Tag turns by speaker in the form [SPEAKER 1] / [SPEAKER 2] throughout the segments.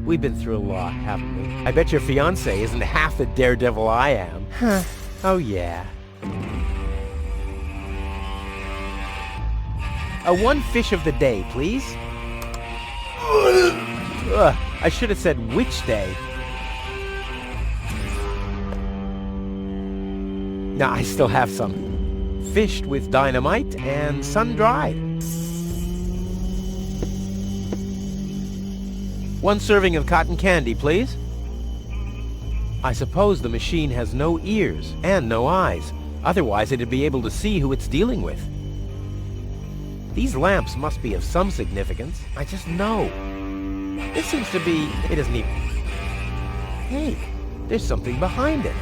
[SPEAKER 1] We've been through a lot, haven't we? I bet your fiancé isn't half the daredevil I am. Huh. Oh, yeah. One fish of the day, please. Ugh, I should have said which day. Nah, I still have some. Fished with dynamite and sun-dried. 1 serving of cotton candy, please. I suppose the machine has no ears and no eyes. Otherwise, it'd be able to see who it's dealing with. These lamps must be of some significance. I just know. This seems to be... It isn't even... Hey, there's something behind it.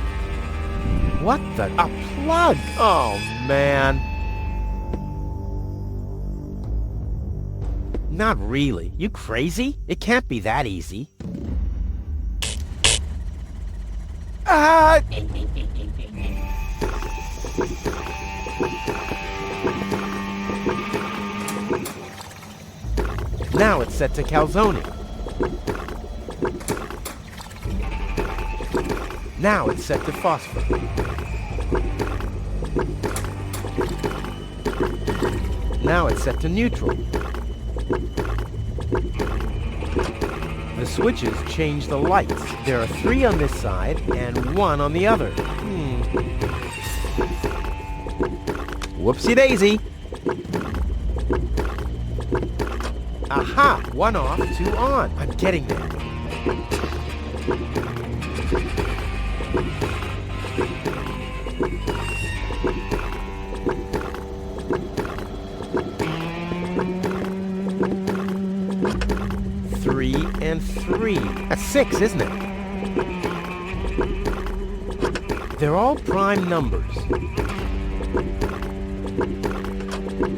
[SPEAKER 1] What the... A plug! Oh, man. Not really. You crazy? It can't be that easy. Ah! Now it's set to calzone. Now it's set to phosphor. Now it's set to neutral. The switches change the lights. There are 3 on this side and 1 on the other. Whoopsie-daisy. Aha! 1 off, 2 on. I'm getting there. And 3. That's 6, isn't it? They're all prime numbers.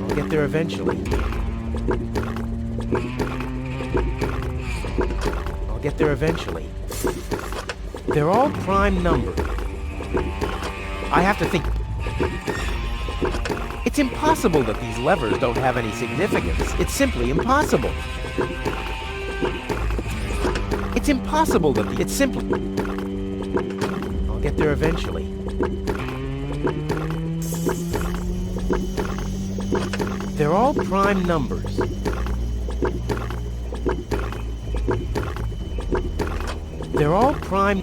[SPEAKER 1] I'll get there eventually. I'll get there eventually. They're all prime numbers. I have to think... It's impossible that these levers don't have any significance. It's simply impossible. It's impossible that it's simply... I'll get there eventually. They're all prime numbers. They're all prime...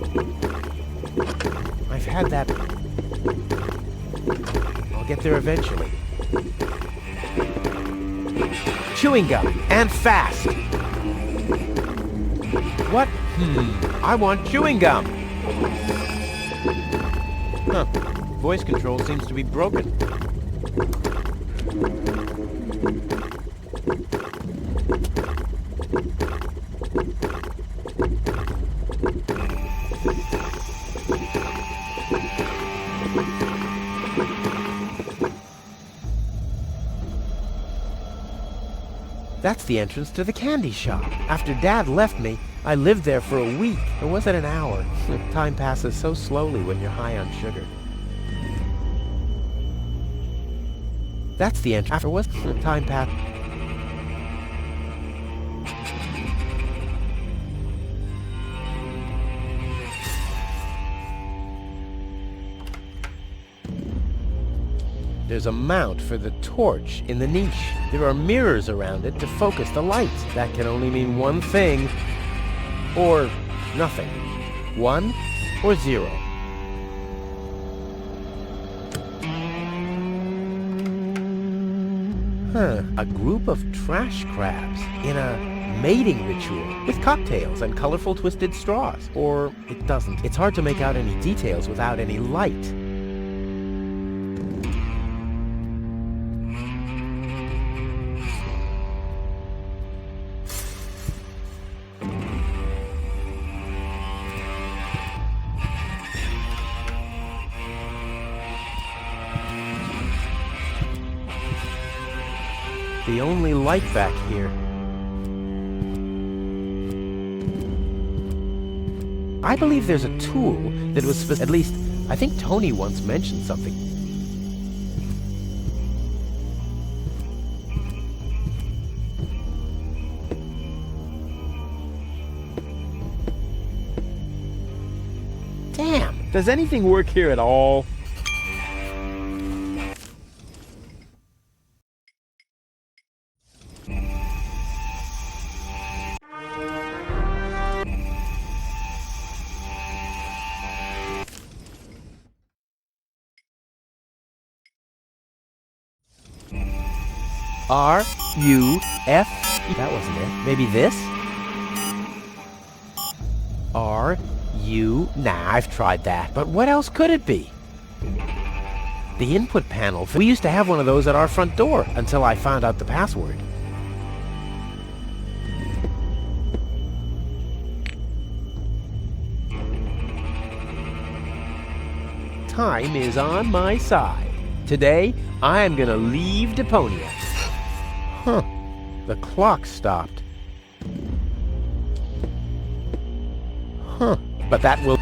[SPEAKER 1] I've had that... I'll get there eventually. Chewing gum, and fast! What? I want chewing gum. Huh. Voice control seems to be broken. That's the entrance to the candy shop. After Dad left me, I lived there for a week. Or was it an hour? Time passes so slowly when you're high on sugar. That's the entrance. After was time pass. There's a mount for the torch in the niche. There are mirrors around it to focus the light. That can only mean one thing. Or nothing. 1 or 0. A group of trash crabs in a mating ritual with cocktails and colorful twisted straws. Or it doesn't. It's hard to make out any details without any light. The only light back here. I believe there's a tool that was at least, I think Tony once mentioned something. Does anything work here at all? R-U-F... That wasn't it. Maybe this? R-U... Nah, I've tried that. But what else could it be? The input panel. We used to have one of those at our front door until I found out the password. Time is on my side. Today, I am gonna leave Deponia. Huh. The clock stopped. Huh. But that will...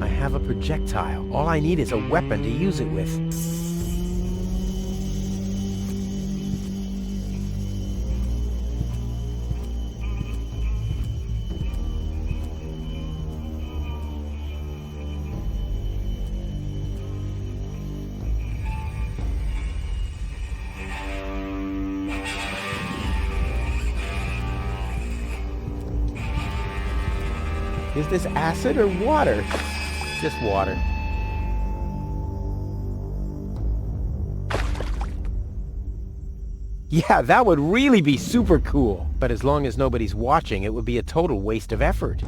[SPEAKER 1] I have a projectile. All I need is a weapon to use it with. Is this acid or water? Just water. Yeah, that would really be super cool. But as long as nobody's watching, it would be a total waste of effort.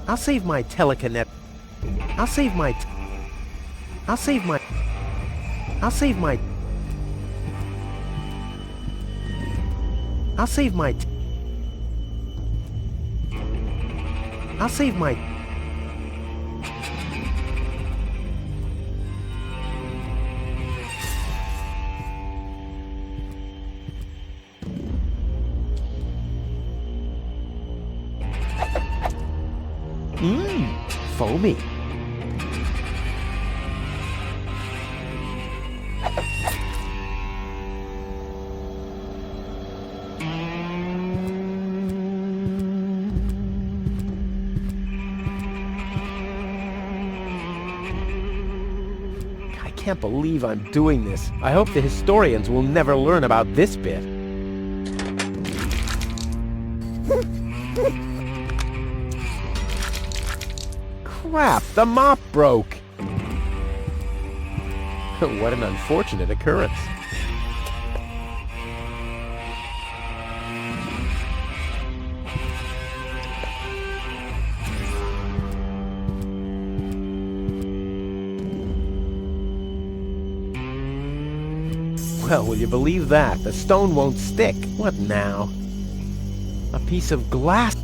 [SPEAKER 1] I'll save my telekinet. I'll save my... I'll save my... I'll save my... I'll save my... I'll save my... Foamy. I can't believe I'm doing this. I hope the historians will never learn about this bit. Crap, the mop broke. What an unfortunate occurrence. Well, will you believe that? The stone won't stick. What now? A piece of glass.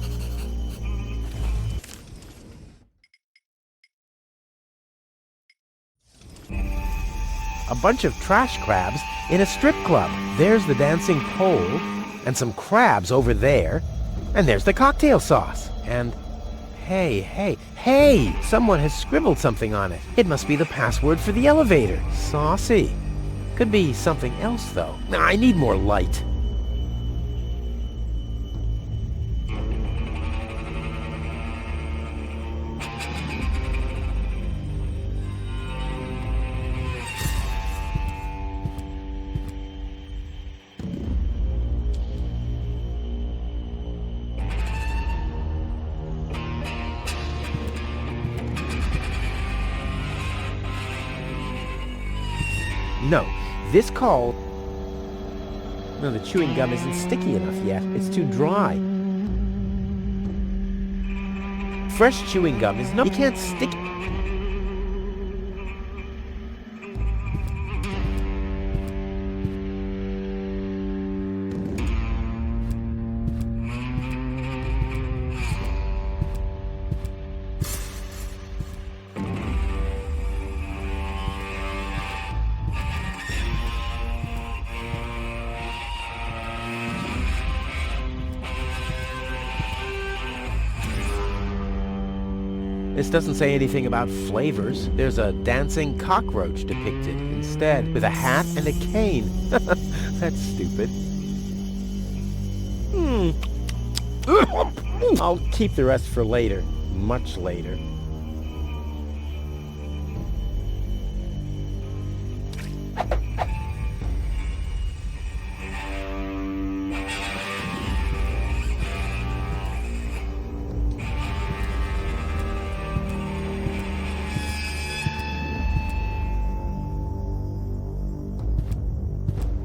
[SPEAKER 1] A bunch of trash crabs in a strip club. There's the dancing pole, and some crabs over there, and there's the cocktail sauce. And hey, someone has scribbled something on it. It must be the password for the elevator. Saucy. Could be something else, though. I need more light. No, this call... No, the chewing gum isn't sticky enough yet. It's too dry. Fresh chewing gum is not... You can't stick... This doesn't say anything about flavors. There's a dancing cockroach depicted instead, with a hat and a cane. That's stupid. I'll keep the rest for later. Much later.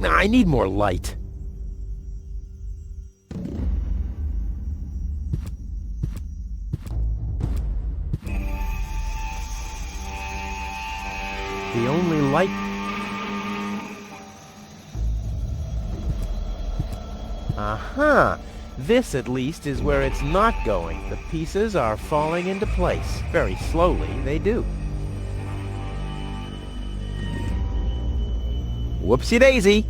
[SPEAKER 1] I need more light. The only light... Aha! This, at least, is where it's not going. The pieces are falling into place. Very slowly, they do. Whoopsie-daisy!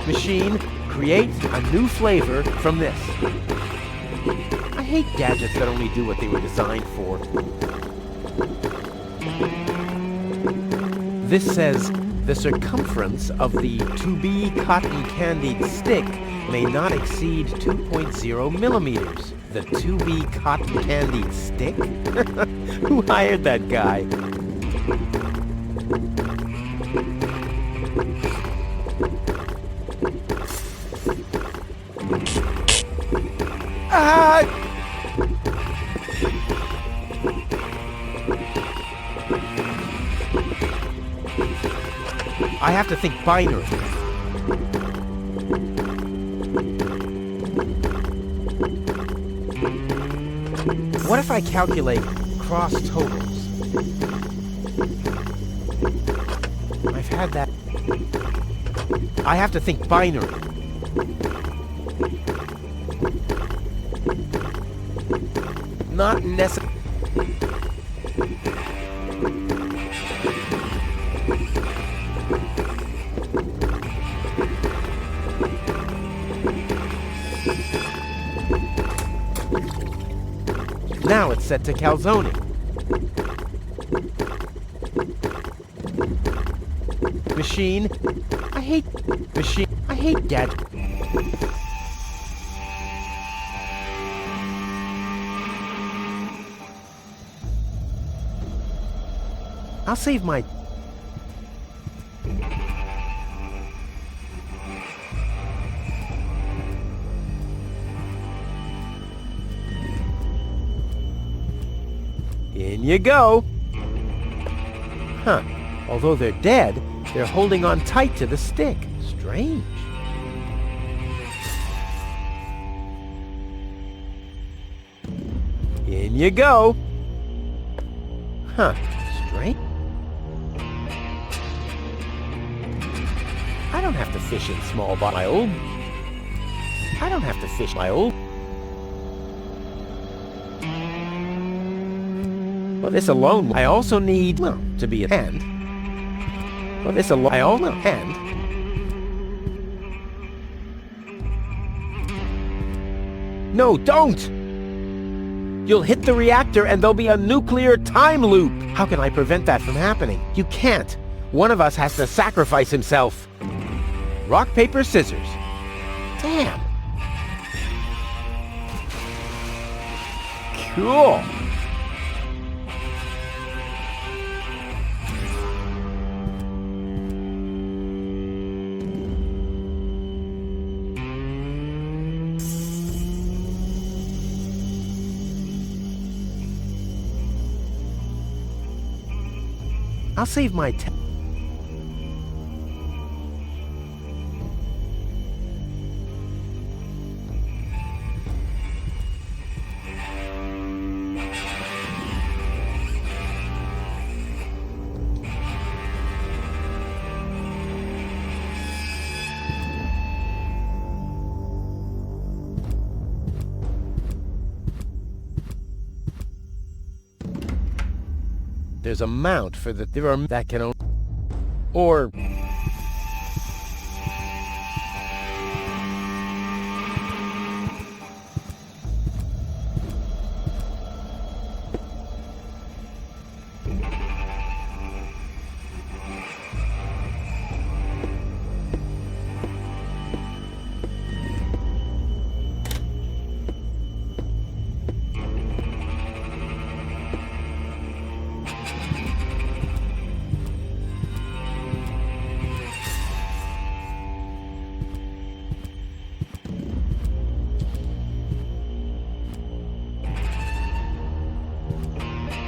[SPEAKER 1] Machine, create a new flavor from this. I hate gadgets that only do what they were designed for. This says, the circumference of the to-be cotton-candied stick may not exceed 2.0 millimeters. The to-be cotton-candied stick? Who hired that guy? I have to think binary. What if I calculate cross totals? I've had that. I have to think binary. Not necessarily. Now it's set to calzone. Machine. I hate gadget. I'll save my... In you go. Huh. Although they're dead, they're holding on tight to the stick. Strange. In you go. Huh. Strange. I don't have to fish in small by my old... I don't have to fish my old... Well, this alone... I also need... Well, to be a hand. Well, this alone... I also... Hand. No, don't! You'll hit the reactor and there'll be a nuclear time loop! How can I prevent that from happening? You can't! One of us has to sacrifice himself! Rock, paper, scissors. Damn! Cool! I'll save my There's a mount for the... There are... That can only... Or...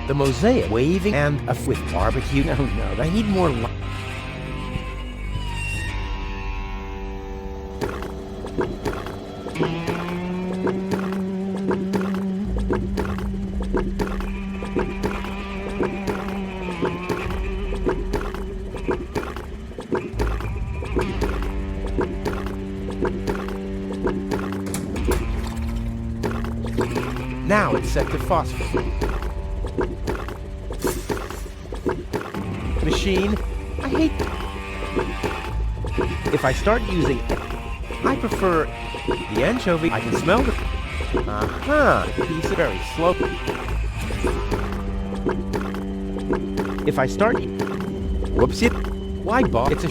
[SPEAKER 1] The mosaic waving and with barbecue. No, I need more light. Now it's set to phosphorus. Machine, I hate... If I start using... I prefer the anchovy. I can smell the... Piece of very slow. If I start... Whoops it. Why, boss? It's a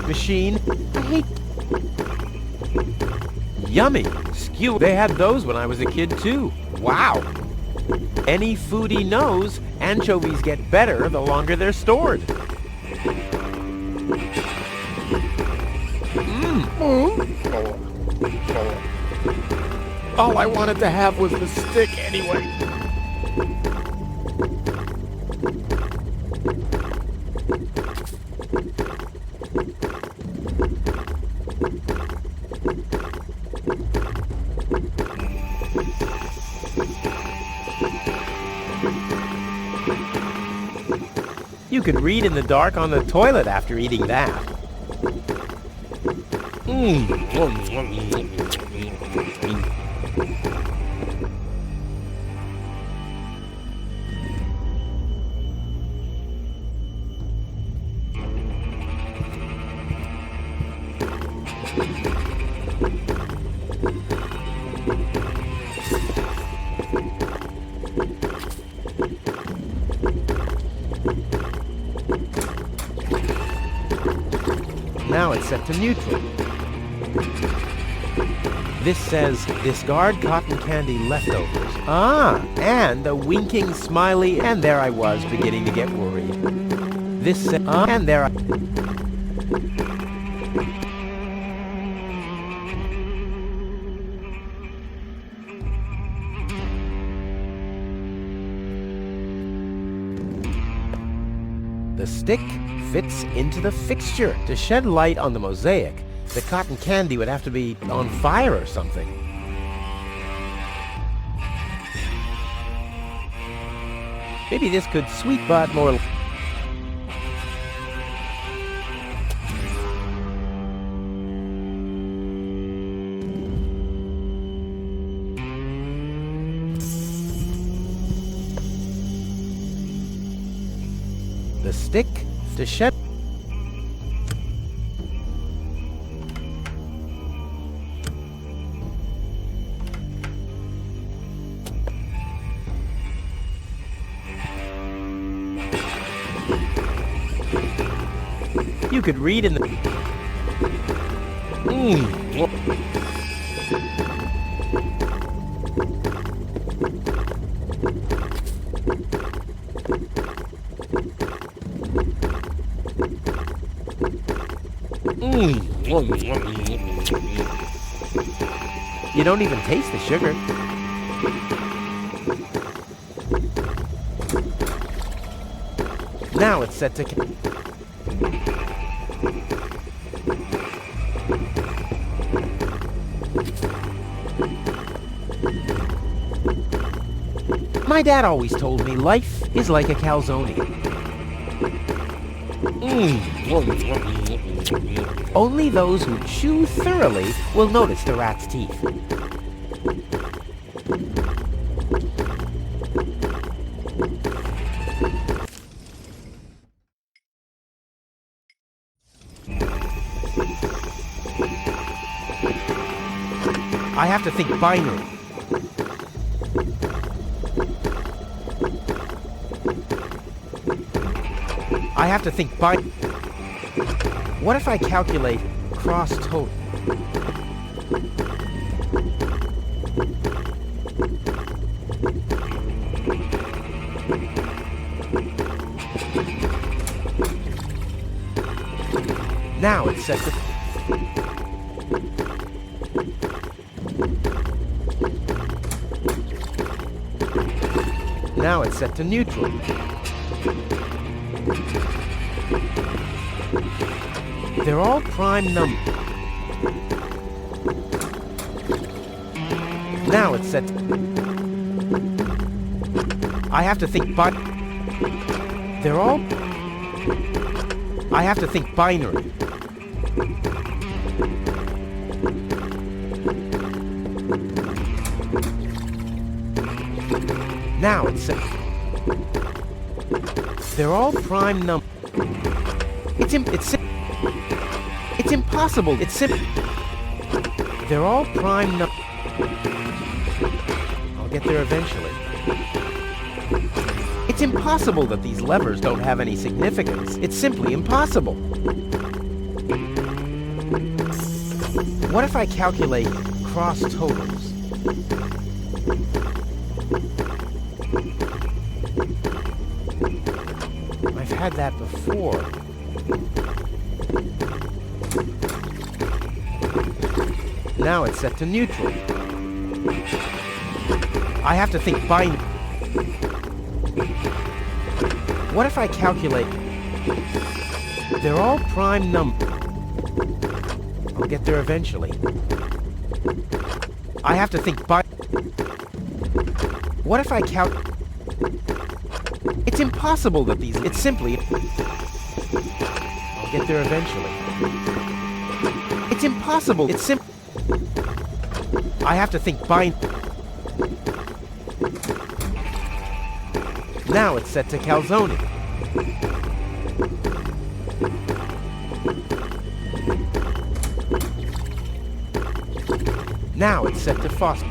[SPEAKER 1] Machine, I hate... Yummy! Skew. They had those when I was a kid, too. Wow! Any foodie knows anchovies get better the longer they're stored. All I wanted to have was the stick anyway. You could read in the dark on the toilet after eating that. Now it's set to neutral. This says, discard cotton candy leftovers. And a winking smiley, and there I was beginning to get worried. This said, and there I... The stick fits into the fixture. To shed light on the mosaic, the cotton candy would have to be on fire or something. Maybe this could sweet but more... The stick to shed... You could read in the... You don't even taste the sugar. Now it's set to... My dad always told me life is like a calzone. Only those who chew thoroughly will notice the rat's teeth. I have to think binary. I have to think binary. What if I calculate cross total? Now it's set to... Now it's set to neutral. They're all prime numbers. Now it's set... I have to think they're all... I have to think binary. Now it's set... They're all prime numbers. It's impossible. It's simple. They're all prime numbers. I'll get there eventually. It's impossible that these levers don't have any significance. It's simply impossible. What if I calculate cross totals? I've had that before. Now it's set to neutral. I have to think binary. What if I calculate... They're all prime numbers. I'll get there eventually. I have to think What if I It's impossible that these... It's simply... I'll get there eventually. It's impossible. It's simple. I have to think Now it's set to calzone. Now it's set to phosphor.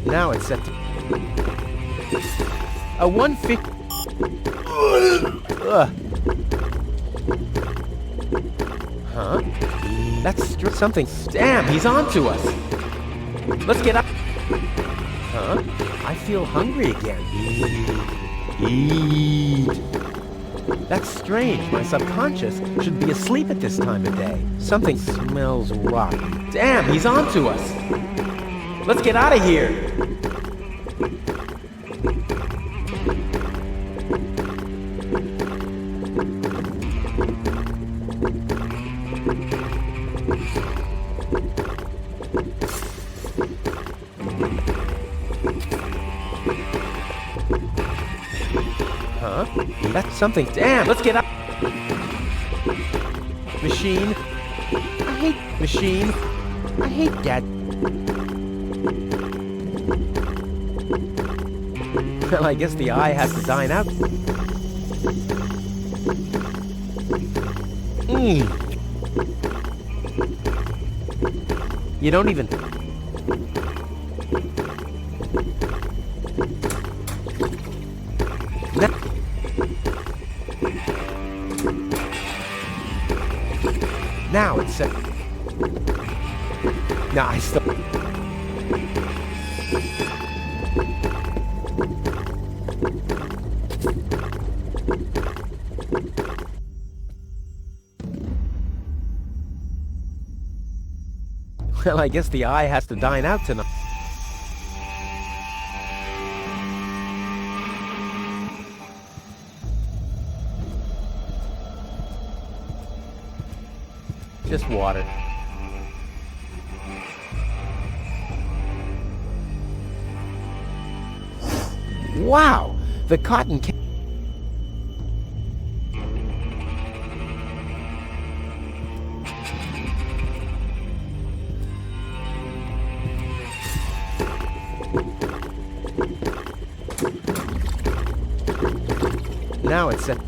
[SPEAKER 1] Now it's set to... A 150... Huh? That's something... Damn, he's on to us! Let's get up... Huh? I feel hungry again. Eat. That's strange. My subconscious should be asleep at this time of day. Something smells rotten. Damn, he's on to us! Let's get out of here! Huh? That's something. Damn, let's get out. Machine. I hate machine. I hate that. Well, I guess the eye has to dine out. You don't even... Now it's set. Nah, I still... Well, I guess the eye has to dine out tonight. Just water. Wow! The cotton candy. Now it's set.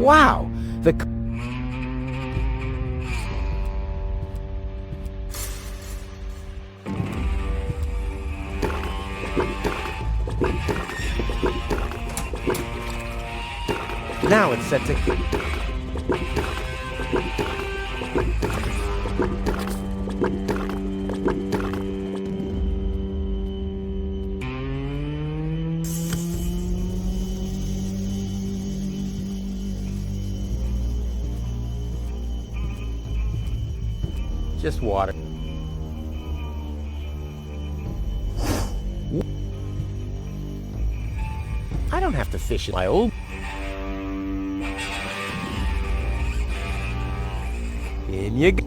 [SPEAKER 1] Wow! The now it's set to just water. I don't have to fish in my old. In you go.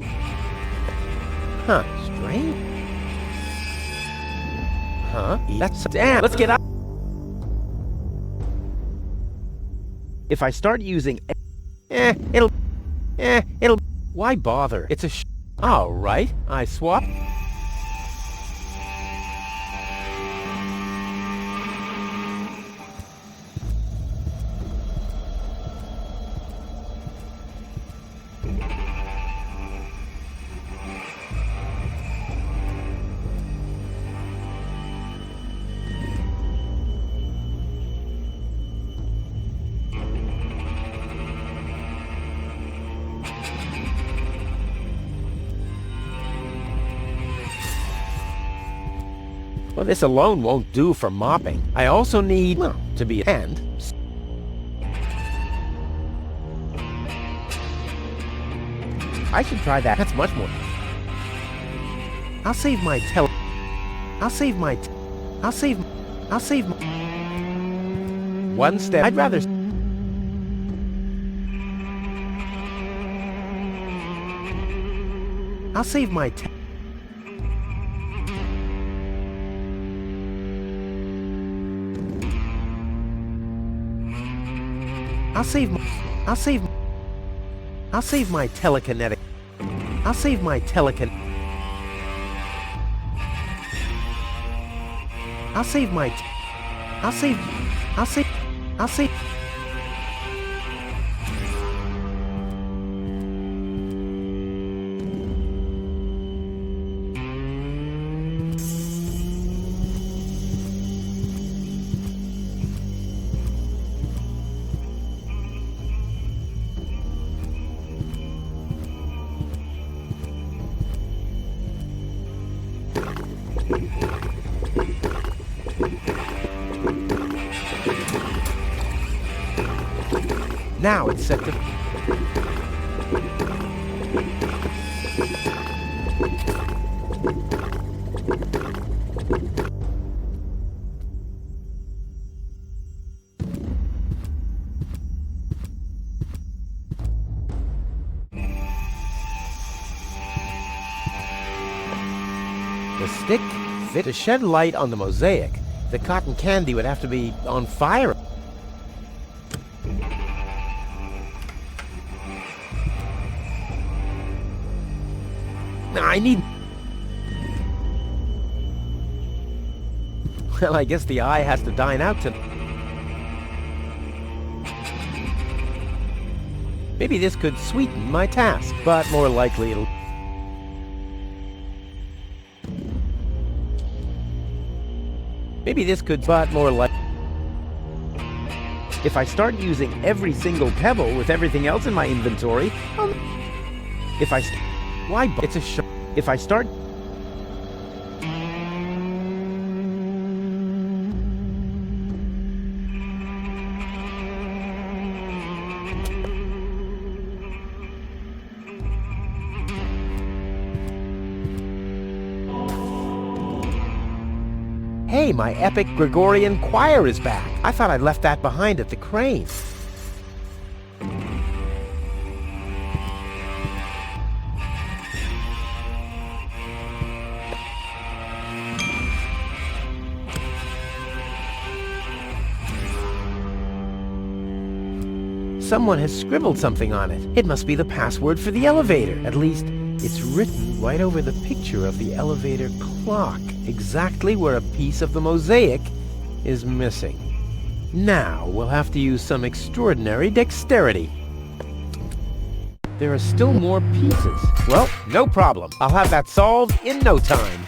[SPEAKER 1] Huh, strange. Huh? That's damn. Let's get out. If I start using it'll why bother? It's a all right, I swap. Well, this alone won't do for mopping. I also need, well, to be a hand. I should try that. That's much more. I'll save my one step. I'd rather. I'll save my I'll save my telekinetic. I'll save my telekin. I'll save my. I'll save. I'll save. I'll save. Now it's set to. The stick fit to shed light on the mosaic. The cotton candy would have to be on fire. I need. Well, I guess the eye has to dine out tonight. Maybe this could sweeten my task, but more likely it'll. Maybe this could, but more like. If I start using every single pebble with everything else in my inventory, if I. Why? It's a. If I start. Hey, my epic Gregorian choir is back. I thought I'd left that behind at the crane. Someone has scribbled something on it. It must be the password for the elevator. At least, it's written right over the picture of the elevator clock, exactly where a piece of the mosaic is missing. Now, we'll have to use some extraordinary dexterity. There are still more pieces. Well, no problem. I'll have that solved in no time.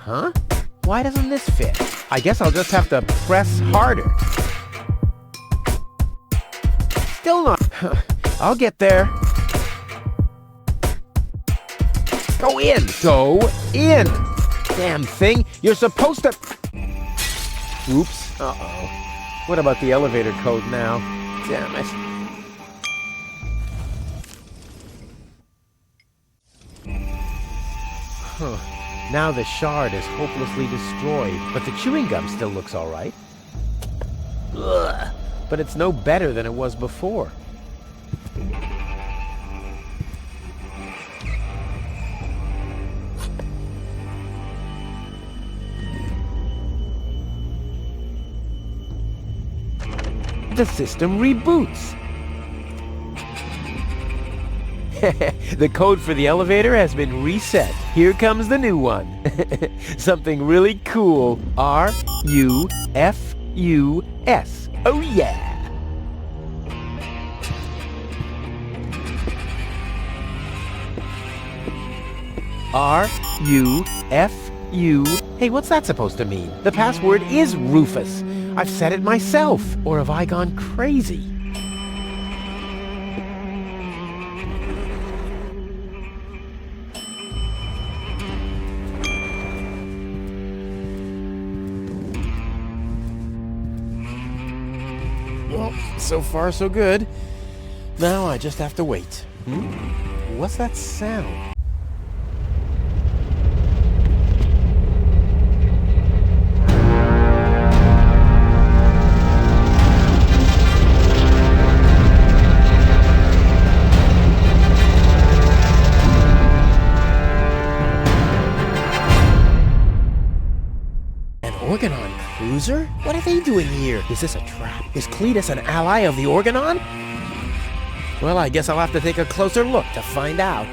[SPEAKER 1] Huh? Why doesn't this fit? I guess I'll just have to press harder. Still not. I'll get there. Go in! Go in! Damn thing! You're supposed to... Oops. Uh-oh. What about the elevator code now? Damn it. Huh. Now the shard is hopelessly destroyed, but the chewing gum still looks all right. Ugh. But it's no better than it was before. The system reboots. The code for the elevator has been reset. Here comes the new one. Something really cool. R-U-F-U-S. Oh yeah! R-U-F-U... Hey, what's that supposed to mean? The password is Rufus. I've said it myself. Or have I gone crazy? Well, so far so good. Now I just have to wait. What's that sound? Organon cruiser? What are they doing here? Is this a trap? Is Cletus an ally of the Organon? Well, I guess I'll have to take a closer look to find out.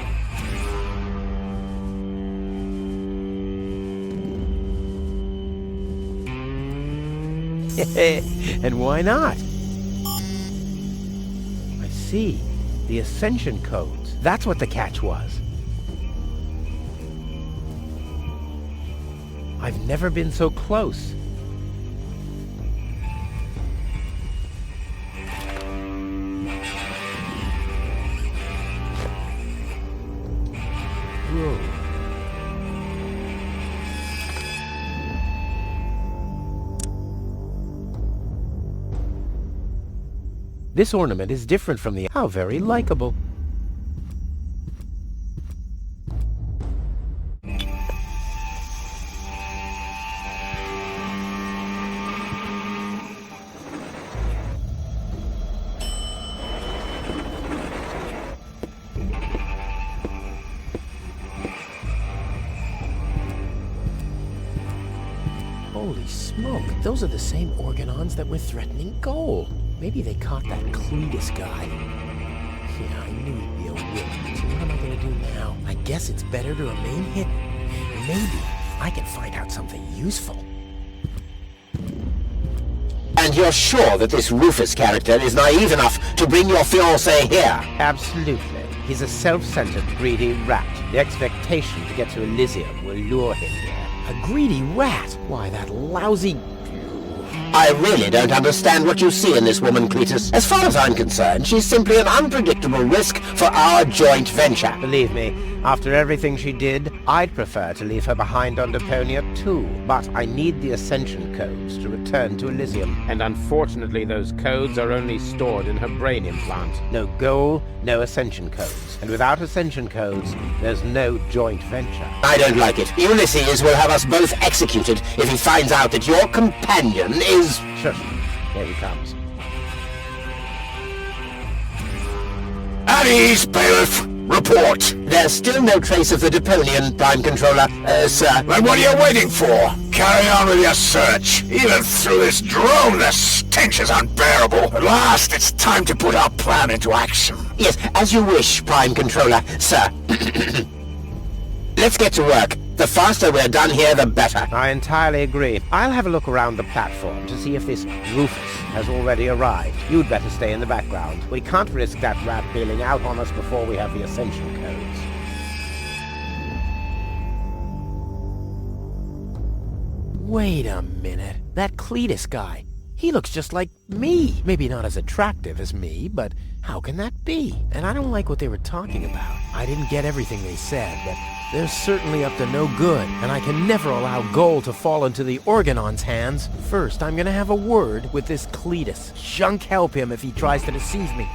[SPEAKER 1] And why not? I see. The Ascension codes. That's what the catch was. I've never been so close. Whoa. This ornament is different from the... How very likable. Holy smoke, those are the same Organons that were threatening Goal. Maybe they caught that Cletus guy. Yeah, I knew he'd be a whip. So what am I gonna do now? I guess it's better to remain hidden. Maybe I can find out something useful.
[SPEAKER 2] And you're sure that this Rufus character is naive enough to bring your fiancé here?
[SPEAKER 1] Absolutely. He's a self-centered, greedy rat. The expectation to get to Elysium will lure him here. A greedy rat? Why, that lousy...
[SPEAKER 2] I really don't understand what you see in this woman, Cletus. As far as I'm concerned, she's simply an unpredictable risk for our joint venture.
[SPEAKER 1] Believe me, after everything she did, I'd prefer to leave her behind on Deponia too. But I need the Ascension codes to return to Elysium. And unfortunately, those codes are only stored in her brain implant. No goal, no Ascension codes. And without Ascension codes, there's no joint venture.
[SPEAKER 2] I don't like it. Ulysses will have us both executed if he finds out that your companion is...
[SPEAKER 1] Shush. Here he comes.
[SPEAKER 2] At ease, bailiff. Report. There's still no trace of the Deponian, Prime Controller, sir.
[SPEAKER 3] Then what are you waiting for? Carry on with your search. Even through this drone, the stench is unbearable. At last, it's time to put our plan into action.
[SPEAKER 2] Yes, as you wish, Prime Controller, sir. Let's get to work. The faster we're done here, the better.
[SPEAKER 1] I entirely agree. I'll have a look around the platform to see if this Rufus has already arrived. You'd better stay in the background. We can't risk that rat bailing out on us before we have the Ascension codes. Wait a minute. That Cletus guy. He looks just like me. Maybe not as attractive as me, but how can that be? And I don't like what they were talking about. I didn't get everything they said, but they're certainly up to no good, and I can never allow gold to fall into the Organon's hands. First, I'm gonna have a word with this Cletus. Shunk help him if he tries to deceive me.